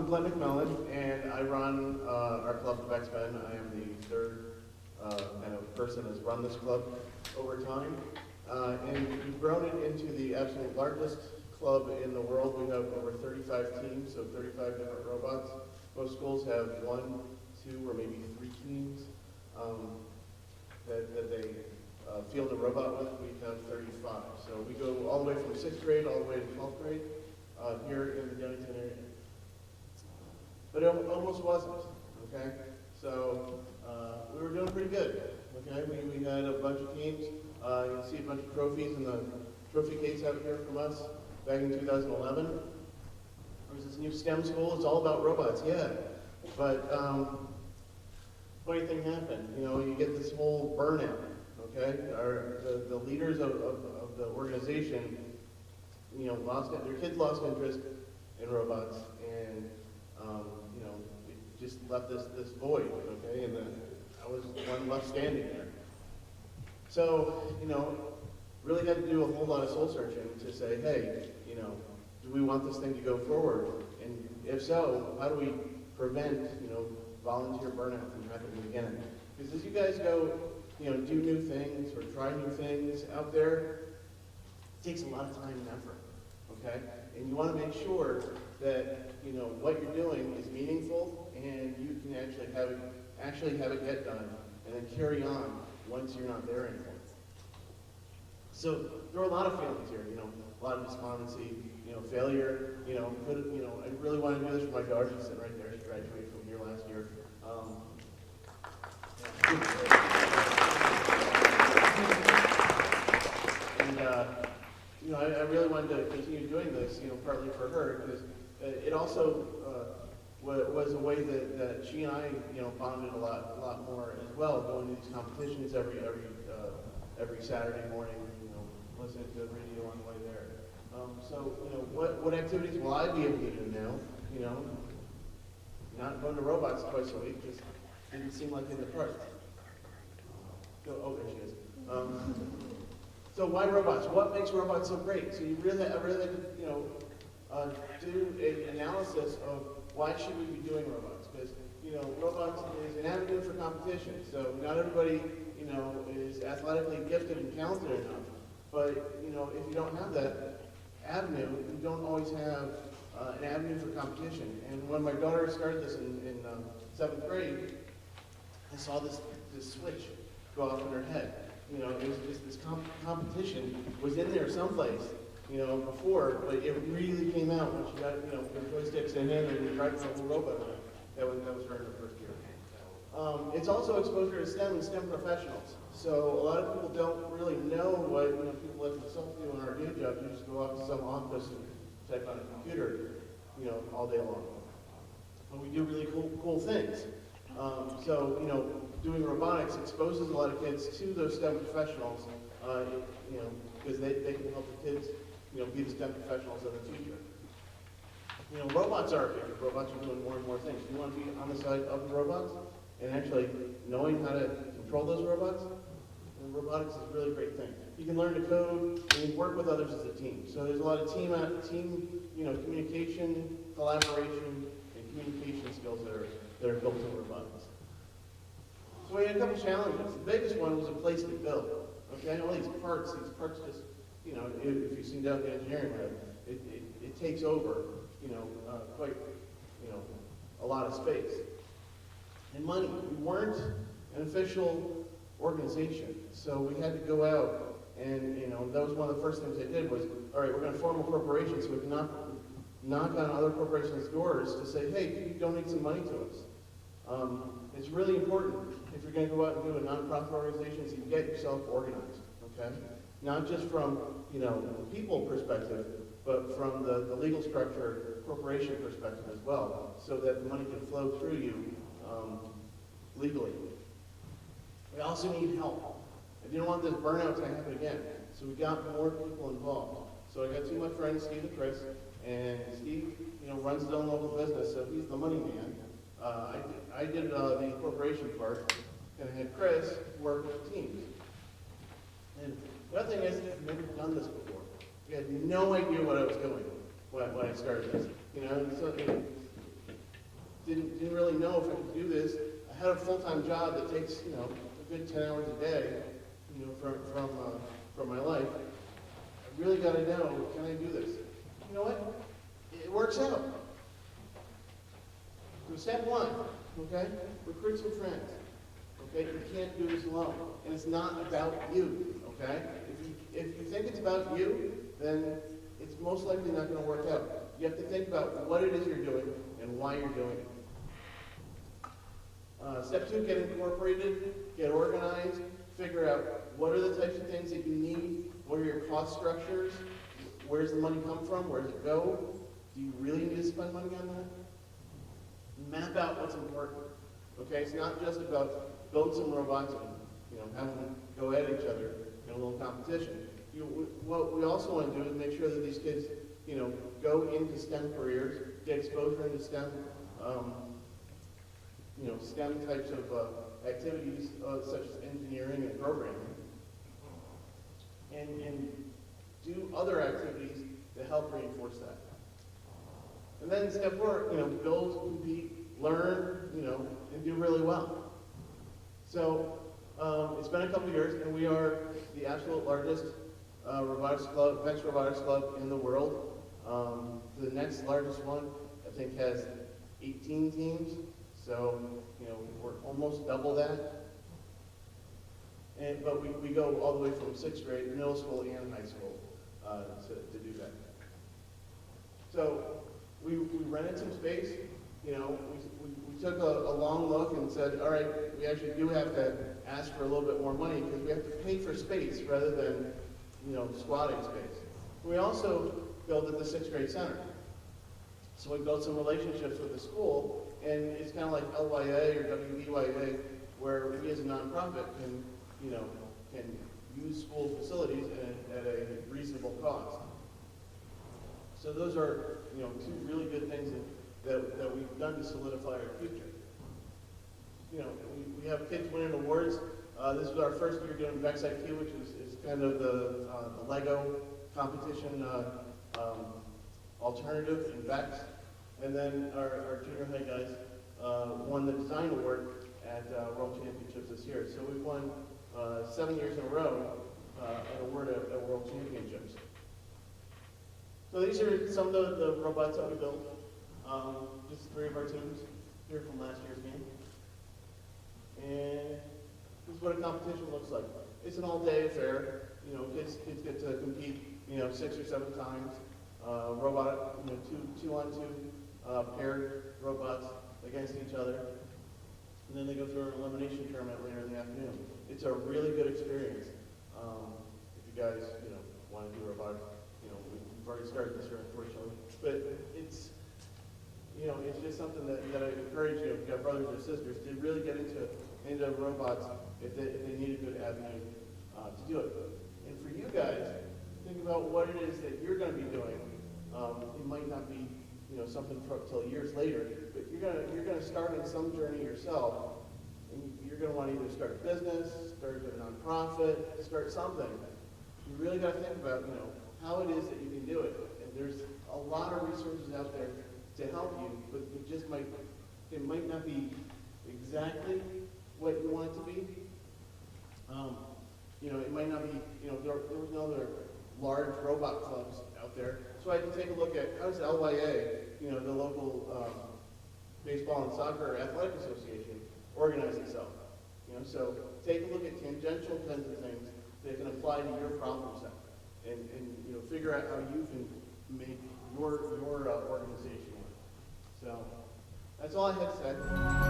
McMillen, and I run our club, the Vexmen. I am the third kind of person that's run this club over time. And we've grown it into the absolute largest club in the world. We have over 35 teams, so 35 different robots. Most schools have 1, 2, or maybe 3 teams that they field a robot with. We have 35. So we go all the way from 6th grade all the way to 12th grade here in the Downingtown area. But it almost wasn't, okay? So we were doing pretty good, okay? We had a bunch of teams. You can see a bunch of trophies in the trophy case out here from us back in 2011. There was this new STEM school. It's all about robots, yeah. But funny thing happened. You know, you get this whole burnout, okay? The leaders of the organization, you know, their kids lost interest in robots, and you know, it just left this void, okay? And I was one left standing there. So, you know, really had to do a whole lot of soul searching to say, hey, you know, do we want this thing to go forward? And if so, how do we prevent, you know, volunteer burnout from happening again? Because as you guys go, you know, do new things or try new things out there, it takes a lot of time and effort, okay? And you want to make sure that, you know, what you're doing is meaningful and you can actually have it get done and then carry on once you're not there anymore. So there were a lot of feelings here, you know, a lot of despondency, you know, failure, you know, I really want to do this for my daughter. She's sitting right there. She graduated from here last year. You know, I really wanted to continue doing this, you know, partly for her, because it also was a way that she and I, you know, bonded a lot more as well, going to these competitions every Saturday morning, you know, listening to the radio on the way there. So, you know, what activities will I be able to do now? You know, not going to robots twice a week just didn't seem like in the cards. Oh, there she is. So why robots? What makes robots so great? So you really had to, you know, do an analysis of why should we be doing robots? Because, you know, robots is an avenue for competition. So not everybody, you know, is athletically gifted and talented enough. But, you know, if you don't have that avenue, you don't always have an avenue for competition. And when my daughter started this in 7th grade, I saw this switch go off in her head. You know, it was just this competition was in there someplace, you know, before, but it really came out when she got, you know, the joysticks in hand and driving a little robot on it. That was her in her first year. It's also exposure to STEM and STEM professionals. So a lot of people don't really know what, you know, people like myself do in our day jobs. You just go off to some office and type on a computer, you know, all day long. But we do really cool things. So, you know, doing robotics exposes a lot of kids to those STEM professionals, you know, because they can help the kids, you know, be the STEM professionals of the future. You know, robots are big. Robots are doing more and more things. You want to be on the side of the robots and actually knowing how to control those robots, and robotics is a really great thing. You can learn to code and you work with others as a team. So there's a lot of team, you know, communication, collaboration, and communication skills that are built in robotics. So we had a couple challenges. The biggest one was a place to build. Okay, all these parts just, you know, if you've seen down the engineering lab, it takes over, you know, quite, you know, a lot of space. And money. We weren't an official organization, so we had to go out, and, you know, that was one of the first things I did was, all right, we're going to form a corporation so we can knock on other corporations' doors to say, hey, can you donate some money to us? It's really important if you're going to go out and do a nonprofit organization is you get yourself organized, okay? Not just from, you know, the people perspective, but from the legal structure, corporation perspective as well, so that the money can flow through you legally. We also need help. I didn't want this burnout to happen again, so we got more people involved. So I got two of my friends, Steve and Chris, and Steve, you know, runs his own local business, so he's the money man. I did the incorporation part, and I had Chris work with teams. And the other thing is, I've never done this before. I had no idea what I was doing when I started this. You know, so didn't really know if I could do this. I had a full-time job that takes, you know, a good 10 hours a day, you know, from my life. I really got to know, can I do this? You know what? It works out. So step one, okay? Recruit some friends. Okay? You can't do this alone. And it's not about you, okay? If you think it's about you, then it's most likely not going to work out. You have to think about what it is you're doing and why you're doing it. Step two, get incorporated, get organized, figure out what are the types of things that you need, what are your cost structures, where's the money come from, where does it go, do you really need to spend money on that? Map out what's important, okay? It's not just about build some robots and, you know, have them go at each other in a little competition. What we also want to do is make sure that these kids, you know, go into STEM careers, get exposure into STEM, you know, STEM types of activities such as engineering and programming, and do other activities to help reinforce that. And then step four, you know, build, compete, learn, you know, and do really well. So it's been a couple of years, and we are the absolute largest robotics club, Vex Robotics Club in the world. The next largest one, I think, has 18 teams. So, you know, we're almost double that. But we go all the way from 6th grade, middle school, and high school to do that. So we rented some space. You know, we took a long look and said, all right, we actually do have to ask for a little bit more money because we have to pay for space rather than, you know, squatting space. We also built at the 6th grade center. So we built some relationships with the school, and it's kind of like LYA or WBYA, where we as a nonprofit can, you know, can use school facilities at a reasonable cost. So those are, you know, two really good things that we've done to solidify our future. You know, we have kids winning awards. This was our first year doing VexIQ, which is kind of the Lego competition alternative in Vex. And then our junior high guys won the design award at World Championships this year. So we've won 7 years in a row an award at World Championships. So these are some of the robots that we built. Just 3 of our teams here from last year's game. And this is what a competition looks like. It's an all-day affair. You know, kids get to compete, you know, 6 or 7 times. Robot, you know, two-on-two paired robots against each other. And then they go through an elimination tournament later in the afternoon. It's a really good experience. If you guys, you know, want to do robotics, you know, we've already started this year, unfortunately. But it's, you know, it's just something that I encourage you, if you have brothers or sisters, to really get into robots if they need a good avenue to do it. And for you guys, think about what it is that you're going to be doing. It might not be, you know, something till years later, but you're gonna start on some journey yourself, and you're gonna want to either start a business, start a nonprofit, start something. You really got to think about, you know, how it is that you can do it. And there's a lot of resources out there to help you, but it might not be exactly what you want it to be. You know, it might not be, you know, there was no other large robot clubs out there. So I had to take a look at how does LYA, you know, the local baseball and soccer athletic association, organize itself. You know, so take a look at tangential kinds of things that can apply to your problem set, and you know, figure out how you can make your organization work. So that's all I had to say.